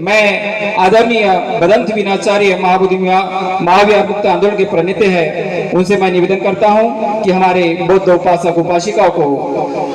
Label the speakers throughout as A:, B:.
A: मैं आदरणीय बदंत विनाचार्य महाबोधि महाविहार मुक्त आंदोलन के प्रणेता हैं, उनसे मैं निवेदन करता हूं कि हमारे बौद्ध उपासक उपासिकाओं को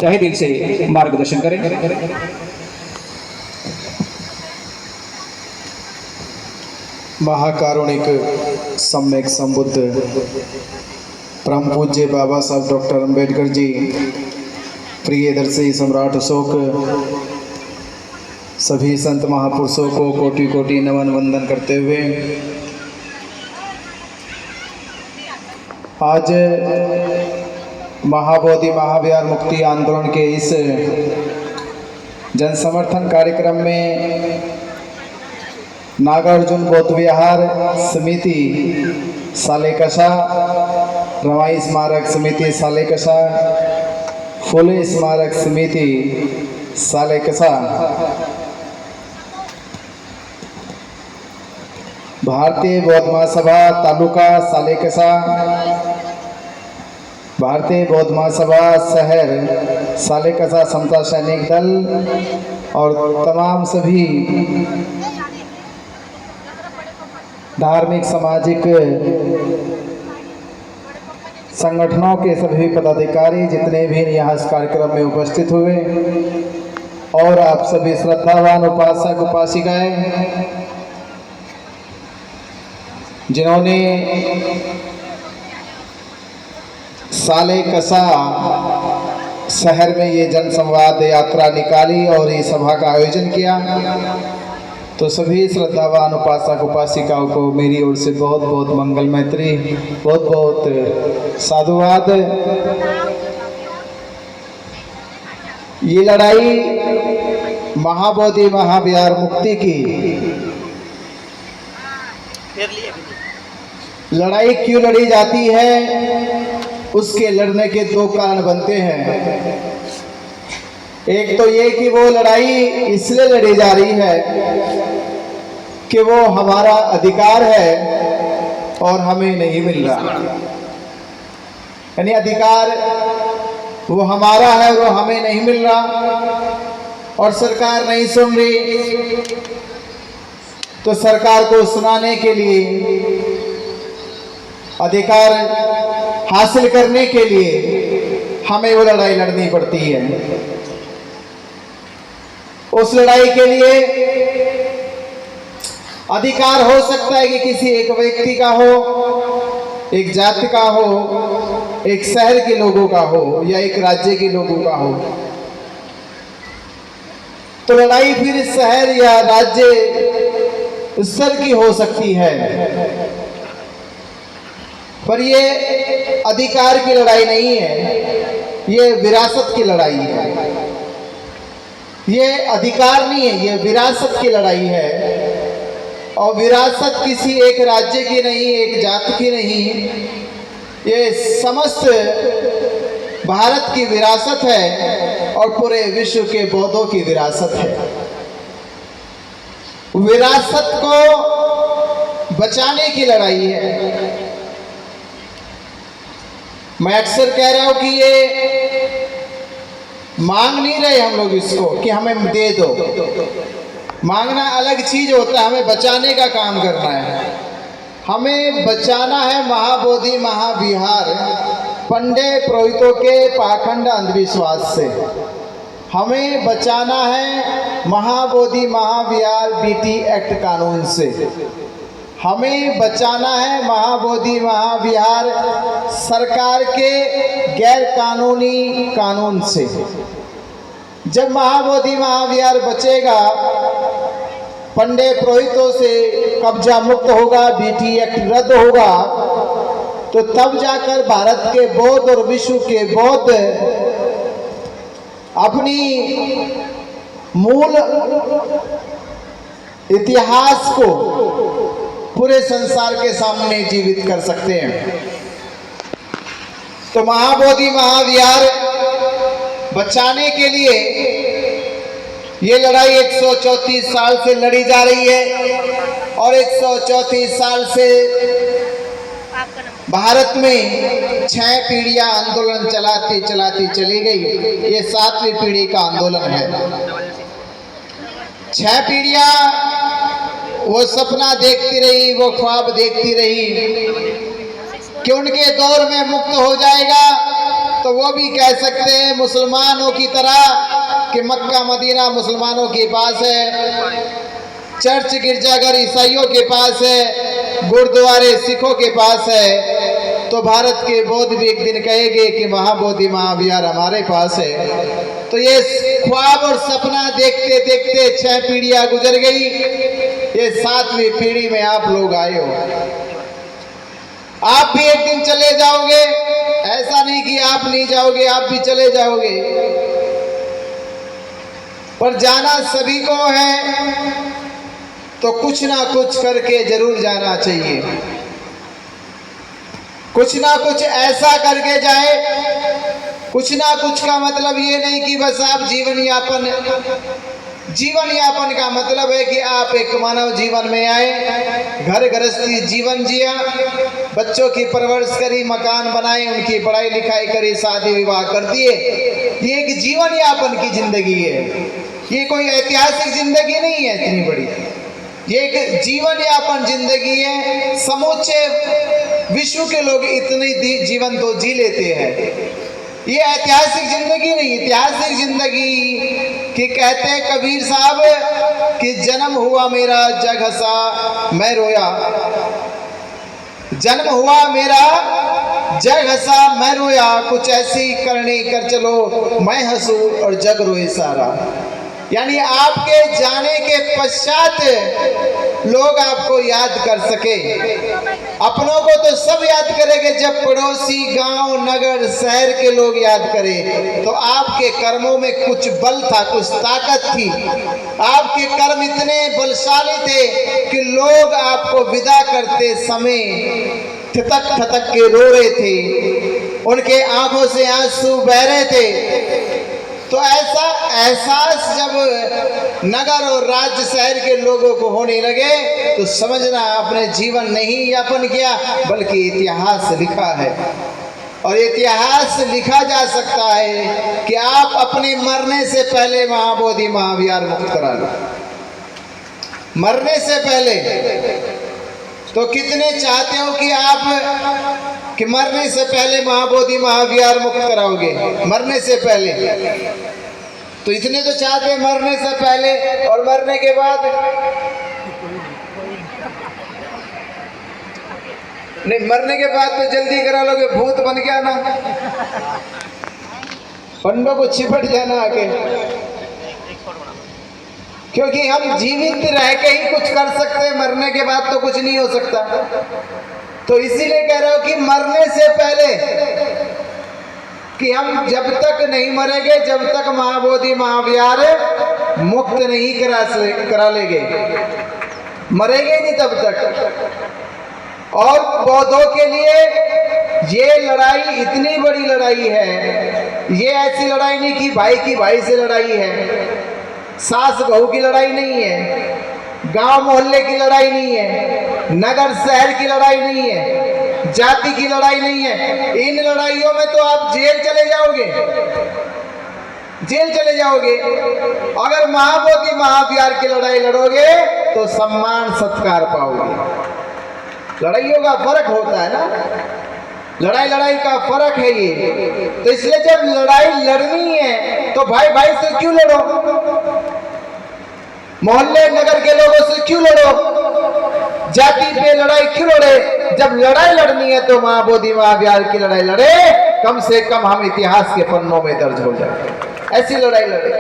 A: तहे दिल से मार्गदर्शन करें।
B: महाकारुणिक सम्यक संबुद्ध परम पूज्य बाबा साहब डॉक्टर अंबेडकर जी, प्रियदर्शी सम्राट अशोक, सभी संत महापुरुषों को कोटि कोटि नमन वंदन करते हुए आज महाबोधि महाविहार मुक्ति आंदोलन के इस जन समर्थन कार्यक्रम में नागार्जुन बौद्ध विहार समिति सालेकसा, रवाई स्मारक समिति सालेकसा, फुले स्मारक समिति सालेकसा, भारतीय बौद्ध महासभा तालुका सालेकसा, भारतीय बौद्ध महासभा शहर सालेकसा समता सैनिक दल और तमाम सभी धार्मिक सामाजिक संगठनों के सभी पदाधिकारी जितने भी यहाँ इस कार्यक्रम में उपस्थित हुए और आप सभी श्रद्धावान उपासक उपासिकाएं जिन्होंने सालेकसा शहर में ये जन संवाद यात्रा निकाली और ये सभा का आयोजन किया, तो सभी श्रद्धावान उपासक उपासिकाओं को मेरी ओर से बहुत बहुत मंगल मैत्री, बहुत बहुत साधुवाद। ये लड़ाई महाबोधि महाविहार मुक्ति की लड़ाई क्यों लड़ी जाती है, उसके लड़ने के दो कारण बनते हैं। एक तो ये कि वो लड़ाई इसलिए लड़ी जा रही है कि वो हमारा अधिकार है और हमें नहीं मिल रहा, यानी अधिकार वो हमारा है, वो हमें नहीं मिल रहा और सरकार नहीं सुन रही, तो सरकार को सुनाने के लिए, अधिकार हासिल करने के लिए हमें वो लड़ाई लड़नी पड़ती है। उस लड़ाई के लिए अधिकार हो सकता है कि किसी एक व्यक्ति का हो, एक जाति का हो, एक शहर के लोगों का हो या एक राज्य के लोगों का हो, तो लड़ाई फिर शहर या राज्य स्तर की हो सकती है, पर ये अधिकार की लड़ाई नहीं है, ये विरासत की लड़ाई है। ये अधिकार नहीं है, ये विरासत की लड़ाई है। और विरासत किसी एक राज्य की नहीं, एक जाति की नहीं, ये समस्त भारत की विरासत है और पूरे विश्व के बौद्धों की विरासत है। विरासत को बचाने की लड़ाई है। मैं अक्सर कह रहा हूं कि ये मांग नहीं रहे हम लोग इसको कि हमें दे दो, मांगना अलग चीज होता है, हमें बचाने का काम करना है। हमें बचाना है महाबोधि महाविहार पंडे पुरोहितों के पाखंड अंधविश्वास से। हमें बचाना है महाबोधि महाविहार बीटी एक्ट कानून से। हमें बचाना है महाबोधि महाविहार सरकार के गैर कानूनी कानून से। जब महाबोधि महाविहार बचेगा, पंडे पुरोहितों से कब्जा मुक्त होगा, बीटी एक्ट रद्द होगा, तो तब जाकर भारत के बौद्ध और विश्व के बौद्ध अपनी मूल इतिहास को पूरे संसार के सामने जीवित कर सकते हैं। तो महाबोधि महाविहार बचाने के लिए ये लड़ाई 134 साल से लड़ी जा रही है और 134 साल से भारत में 6 पीढ़ियां आंदोलन चलाती चलाती चली गई। ये 7वीं पीढ़ी का आंदोलन है। 6 पीढ़ियां वो सपना देखती रही, वो ख्वाब देखती रही कि उनके दौर में मुक्त हो जाएगा, तो वो भी कह सकते हैं मुसलमानों की तरह कि मक्का मदीना मुसलमानों के पास है, चर्च गिरजाघर ईसाइयों के पास है, गुरुद्वारे सिखों के पास है। तो भारत के बौद्ध भी एक दिन कहेंगे कि महाबोधि महाविहार हमारे पास है। तो ये ख्वाब और सपना देखते देखते 6 पीढ़ियां गुजर गई, ये 7वीं पीढ़ी में आप लोग आए हो। आप भी एक दिन चले जाओगे, ऐसा नहीं कि आप नहीं जाओगे, आप भी चले जाओगे, पर जाना सभी को है, तो कुछ ना कुछ करके जरूर जाना चाहिए। कुछ ना कुछ ऐसा करके जाए, कुछ ना कुछ का मतलब ये नहीं कि बस आप जीवन यापन का मतलब है कि आप एक मानव जीवन में आए, घर गृहस्थी जीवन जिया, बच्चों की परवरिश करी, मकान बनाए, उनकी पढ़ाई लिखाई करी, शादी विवाह कर दिए। ये एक जीवन यापन की जिंदगी है, ये कोई ऐतिहासिक जिंदगी नहीं है इतनी बड़ी, ये एक जीवन यापन जिंदगी है। समूचे विश्व के लोग इतनी जीवन तो जी लेते हैं, ये ऐतिहासिक जिंदगी नहीं। ऐतिहासिक जिंदगी कि कहते हैं कबीर साहब कि जन्म हुआ मेरा जग हंसा मैं रोया, जन्म हुआ मेरा जग हंसा मैं रोया, कुछ ऐसी करनी कर चलो मैं हंसू और जग रोए सारा। यानी आपके जाने के पश्चात लोग आपको याद कर सके। अपनों को तो सब याद करेंगे जब पड़ोसी गांव नगर शहर के लोग याद करें, तो आपके कर्मों में कुछ बल था, कुछ ताकत थी, आपके कर्म इतने बलशाली थे कि लोग आपको विदा करते समय ठिठक ठिठक के रो रहे थे, उनके आंखों से आंसू बह रहे थे। तो ऐसा एहसास जब नगर और राज्य शहर के लोगों को होने लगे तो समझना आपने जीवन नहीं यापन किया बल्कि इतिहास लिखा है। और इतिहास लिखा जा सकता है कि आप अपने मरने से पहले महाबोधि महाविहार मुक्त करा लो। मरने से पहले तो कितने चाहते हो कि आप कि मरने से पहले महाबोधि महाविहार मुक्त कराओगे? मरने से पहले तो इतने तो चाहते हैं मरने से पहले, और मरने के बाद नहीं, मरने के बाद तो जल्दी करा लोगे, भूत बन गया ना, पंडों को चिपट जाना आके, क्योंकि हम जीवित रह के ही कुछ कर सकते हैं, मरने के बाद तो कुछ नहीं हो सकता। तो इसीलिए कह रहे हो कि मरने से पहले कि हम जब तक नहीं मरेंगे, जब तक महाबोधि महाविहार मुक्त नहीं करा लेंगे, मरेंगे नहीं तब तक। और बौद्धों के लिए ये लड़ाई इतनी बड़ी लड़ाई है, ये ऐसी लड़ाई नहीं कि भाई की भाई से लड़ाई है, सास बहू की लड़ाई नहीं है, गांव मोहल्ले की लड़ाई नहीं है, नगर शहर की लड़ाई नहीं है, जाति की लड़ाई नहीं है। इन लड़ाइयों में तो आप जेल चले जाओगे, जेल चले जाओगे। अगर महाबोधि महाविहार की लड़ाई लड़ोगे तो सम्मान सत्कार पाओगे। लड़ाइयों का फर्क होता है ना, लड़ाई का फर्क है ये। तो इसलिए जब लड़ाई लड़नी है तो भाई भाई से क्यों लड़ो, मोहल्ले नगर के लोगों से क्यों लड़ो, जाति पे लड़ाई क्यों लड़े? जब लड़ाई लड़नी है तो महाबोधि महाविहार की लड़ाई लड़े, कम से कम हम इतिहास के पन्नों में दर्ज हो जाए, ऐसी लड़ाई लड़े।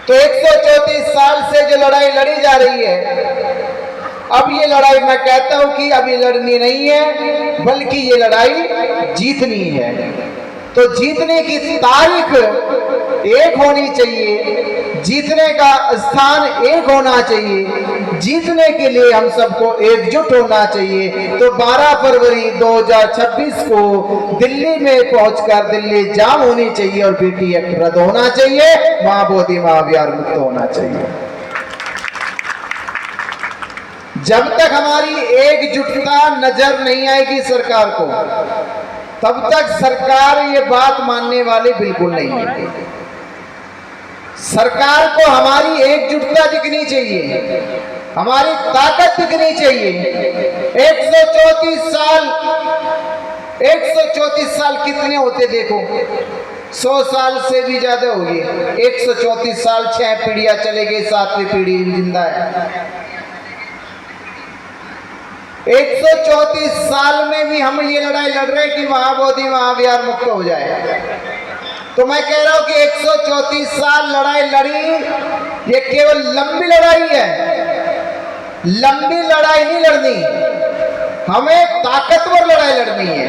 B: तो 134 साल से जो लड़ाई लड़ी जा रही है, अब ये लड़ाई मैं कहता हूं कि अभी लड़नी नहीं है बल्कि ये लड़ाई जीतनी है। तो जीतने की तारीख एक होनी चाहिए, जीतने का स्थान एक होना चाहिए, जीतने के लिए हम सबको एकजुट होना चाहिए। तो 12 फरवरी 2026 को दिल्ली में पहुंचकर दिल्ली जाम होनी चाहिए और बीटी एक्ट रद्द होना चाहिए, महाबोधि महाविहार मुक्त होना चाहिए। जब तक हमारी एकजुटता नजर नहीं आएगी सरकार को, तब तक सरकार ये बात मानने वाली बिल्कुल नहीं है। सरकार को हमारी एकजुटता दिखनी चाहिए, हमारी ताकत दिखनी चाहिए। 134 साल कितने होते देखो, 100 साल से भी ज्यादा हो गए। 134 साल, 6 पीढ़ियां चले गए, 7वीं पीढ़ी जिंदा है। 134 साल में भी हम ये लड़ाई लड़ रहे हैं कि महाबोधि महाविहार मुक्त हो जाए। तो मैं कह रहा हूं कि 134 साल लड़ाई लड़ी, ये केवल लंबी लड़ाई है। लंबी लड़ाई नहीं लड़नी, हमें ताकतवर लड़ाई लड़नी है,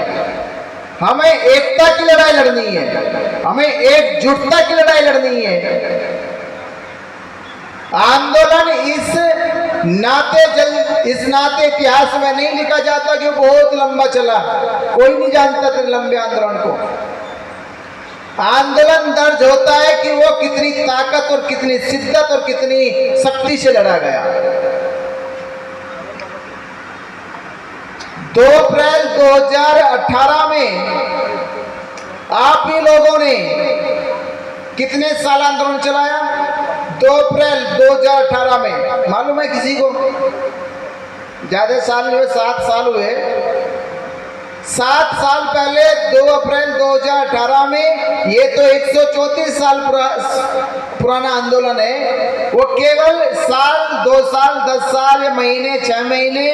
B: हमें एकता की लड़ाई लड़नी है, हमें एकजुटता की लड़ाई लड़नी है। आंदोलन इस नाते इतिहास में नहीं लिखा जाता कि वो बहुत लंबा चला, कोई नहीं जानता था लंबे आंदोलन को। आंदोलन दर्ज होता है कि वो कितनी ताकत और कितनी शिद्दत और कितनी शक्ति से लड़ा गया। 2 अप्रैल 2018 में आप ही लोगों ने कितने साल आंदोलन चलाया? 2 अप्रैल 2018 में, मालूम है किसी को? ज्यादा साल नहीं हुए, 7 साल हुए। 7 साल पहले 2 अप्रैल 2018 में, ये तो 134 साल पुराना आंदोलन है, वो केवल साल, 2 साल, 10 साल या महीने, 6 महीने,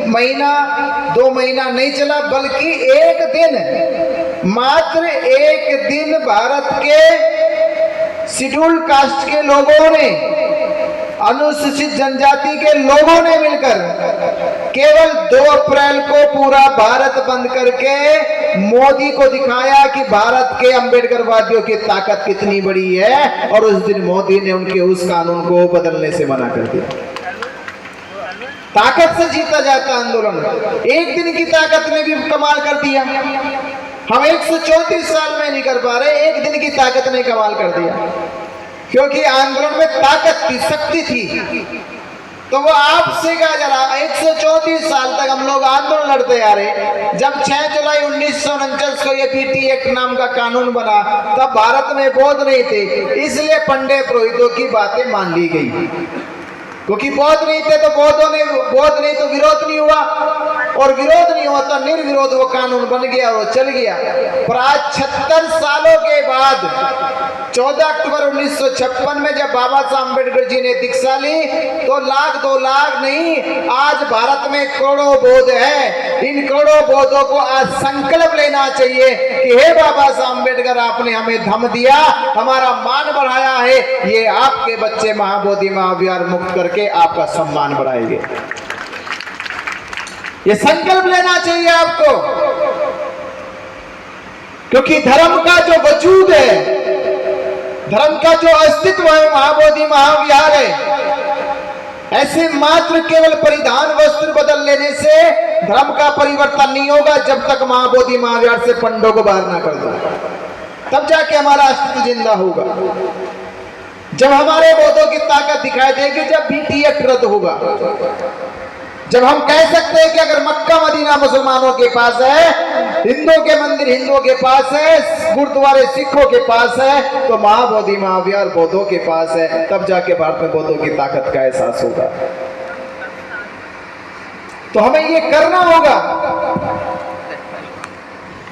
B: महीना, 2 महीना नहीं चला, बल्कि एक दिन, मात्र एक दिन भारत के शेड्यूल कास्ट के लोगों ने, अनुसूचित जनजाति के लोगों ने मिलकर केवल 2 अप्रैल को पूरा भारत बंद करके मोदी को दिखाया कि भारत के अंबेडकरवादियों की ताकत कितनी बड़ी है, और उस दिन मोदी ने उनके उस कानून को बदलने से मना कर दिया। ताकत से जीता जाता आंदोलन, एक दिन की ताकत ने भी कमाल कर दिया। हम 134 साल में नहीं कर पा रहे, एक दिन की ताकत ने कमाल कर दिया, क्योंकि आंदोलन में ताकत थी, शक्ति थी। तो वो आपसे कहा जा रहा, 134 साल तक हम लोग आंदोलन लड़ते आ रहे। जब 6 जुलाई 1949 को ये बीटी एक्ट नाम का कानून बना, तब भारत में बौद्ध नहीं थे, इसलिए पंडित पुरोहितों की बातें मान ली गई, क्योंकि बौद्ध नहीं थे तो बौद्ध नहीं तो विरोध नहीं हुआ, और विरोध नहीं हुआ तो निर्विरोध वो कानून बन गया और वो चल गया। पर आज 76 सालों के बाद 14 अक्टूबर 1956 में जब बाबा साहब अम्बेडकर जी ने दीक्षा ली, तो 1 2 लाख नहीं, आज भारत में करोड़ों बौद्ध है। इन करोड़ों बौद्धों को आज संकल्प लेना चाहिए कि हे बाबा साहब अम्बेडकर, आपने हमें धम्म दिया, हमारा मान बढ़ाया है, ये आपके बच्चे महाबोधि महाविहार मुक्त करके आपका सम्मान बढ़ाएंगे। ये संकल्प लेना चाहिए आपको, क्योंकि धर्म का जो वजूद है, धर्म का जो अस्तित्व है, महाबोधि महाविहार है। ऐसे मात्र केवल परिधान वस्त्र बदल लेने से धर्म का परिवर्तन नहीं होगा, जब तक महाबोधि महाविहार से पंडों को बाहर ना कर दो, तब जाके हमारा अस्तित्व जिंदा होगा। जब हमारे बौद्धों की ताकत दिखाई देगी, जब बीटी एक्ट रद्द होगा, जब हम कह सकते हैं कि अगर मक्का मदीना मुसलमानों के पास है, हिंदुओं के मंदिर हिंदुओं के पास है, गुरुद्वारे सिखों के पास है, तो महाबोधि महाविहार बौद्धों के पास है, तब जाके भारत में बौद्धों की ताकत का एहसास होगा। तो हमें ये करना होगा,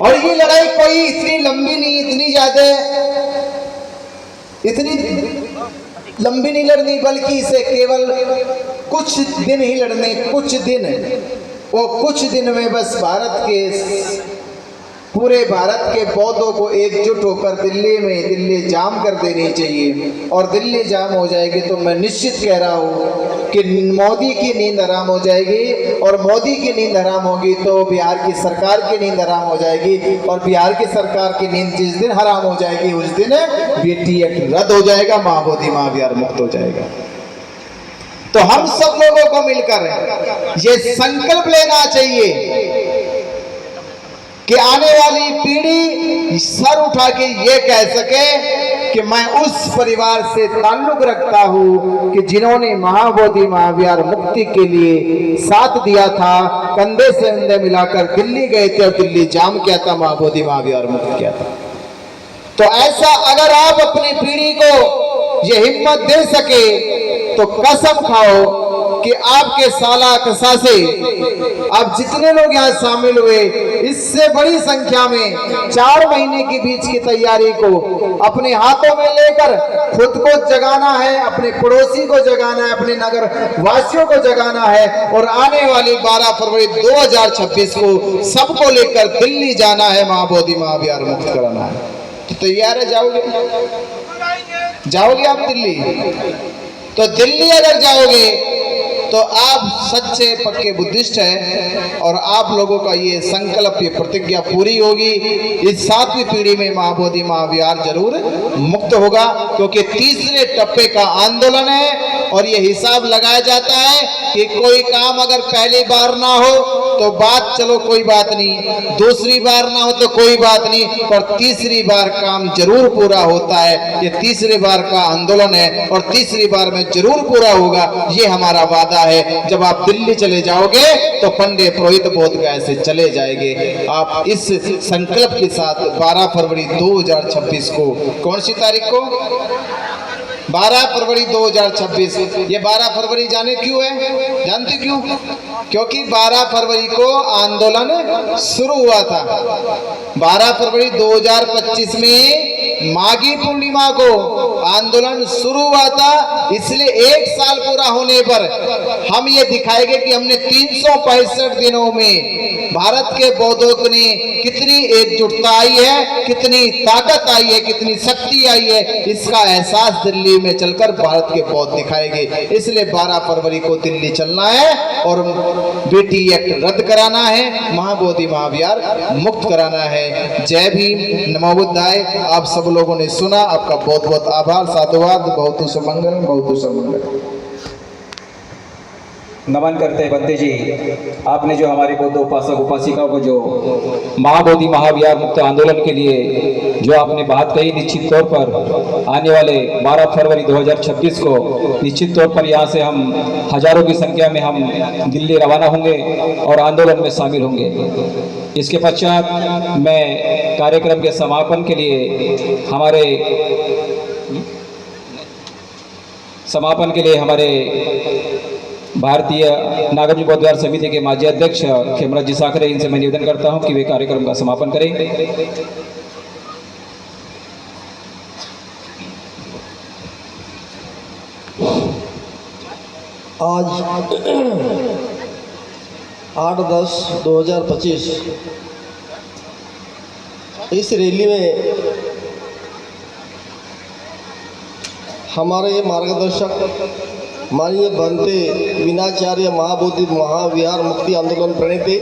B: और ये लड़ाई कोई इतनी लंबी नहीं, इतनी लंबी नहीं लड़नी, बल्कि इसे केवल कुछ दिन ही लड़ने, कुछ दिन, वो कुछ दिन में बस भारत के, पूरे भारत के बौद्धों को एकजुट होकर दिल्ली जाम कर देनी चाहिए। और दिल्ली जाम हो जाएगी तो मैं निश्चित कह रहा हूँ कि मोदी की नींद हराम हो जाएगी, और मोदी की नींद हराम होगी तो बिहार की सरकार की नींद हराम हो जाएगी, और बिहार की सरकार की नींद जिस दिन हराम हो जाएगी, उस दिन बीटी एक्ट रद्द हो जाएगा, महाबोधि महाविहार मुक्त हो जाएगा। तो हम सब लोगों को मिलकर ये संकल्प लेना चाहिए कि आने वाली पीढ़ी सर उठा के ये कह सके कि मैं उस परिवार से ताल्लुक रखता हूँ कि जिन्होंने महाबोधि महाविहार मुक्ति के लिए साथ दिया था, कंधे से कंधे मिलाकर दिल्ली गए थे और दिल्ली जाम किया था, महाबोधि महाविहार मुक्त किया था। तो ऐसा अगर आप अपनी पीढ़ी को ये हिम्मत दे सके तो कसम खाओ कि आपके साला कसा से आप जितने लोग यहाँ शामिल हुए, इससे बड़ी संख्या में 4 महीने के बीच की तैयारी को अपने हाथों में लेकर खुद को जगाना है, अपने पड़ोसी को जगाना है, अपने नगर वासियों को जगाना है और आने वाली 12 फरवरी 2026 को सबको लेकर दिल्ली जाना है, महाबोधि महाविहार मुक्त कराना है। तो तैयार है? जाओगे आप दिल्ली? तो दिल्ली अगर जाओगे तो आप सच्चे पक्के बुद्धिस्ट हैं और आप लोगों का ये संकल्प, ये प्रतिज्ञा पूरी होगी। इस 7वीं पीढ़ी में महाबोधि महाविहार जरूर मुक्त होगा, क्योंकि तीसरे टप्पे का आंदोलन है और ये हिसाब लगाया जाता है कि कोई काम अगर पहली बार ना हो तो बात चलो कोई बात नहीं, दूसरी बार ना हो तो कोई बात नहीं, पर तीसरी बार काम जरूर पूरा होता है। ये तीसरी बार का आंदोलन है और तीसरी बार में जरूर पूरा होगा, ये हमारा वादा है। जब आप दिल्ली चले जाओगे तो पंडित पुरोहित बोधगया से चले जाएंगे। आप इस संकल्प के साथ 12 फरवरी 2026 को, कौन सी तारीख को? 12 फरवरी 2026। ये 12 फरवरी जाने क्यों है? जानते क्यों? क्योंकि 12 फरवरी को आंदोलन शुरू हुआ था। 12 फरवरी 2025 में माघी पूर्णिमा को आंदोलन शुरू हुआ था, इसलिए 1 साल पूरा होने पर हम ये दिखाएंगे कि हमने 365 दिनों में भारत के बौद्धों ने कितनी एकजुटता आई है, कितनी ताकत आई है, कितनी शक्ति आई है, इसका एहसास दिल्ली में चलकर भारत के बौद्ध दिखाएंगे। इसलिए 12 फरवरी को दिल्ली चलना है और बेटी एक्ट रद्द कराना है, महाबोधि महाविहार मुक्त कराना है। जय भीम, नमो बुद्धाय। आप सब लोगों ने सुना, आपका बहुत बहुत आभार, साधुवाद। बहुत सुमंगल, बहुत सुमंगल।
A: नमन करते हैं बंदे जी, आपने जो हमारे बौद्ध उपासक उपासिकाओं को जो महाबोधि महाविहार मुक्त आंदोलन के लिए जो आपने बात कही, निश्चित तौर पर आने वाले 12 फरवरी 2026 को निश्चित तौर पर यहाँ से हम हजारों की संख्या में हम दिल्ली रवाना होंगे और आंदोलन में शामिल होंगे। इसके पश्चात मैं कार्यक्रम के समापन के लिए हमारे भारतीय नागरिक बौद्ध विहार समिति के माजी अध्यक्ष खेमराज जी साखरे, इनसे मैं निवेदन करता हूं कि वे कार्यक्रम का समापन करें।
C: आज 8/10/2025 इस रैली में हमारे मार्गदर्शक माननीय भंते विनाचार्य महाबोधि महाविहार मुक्ति आंदोलन प्रणेते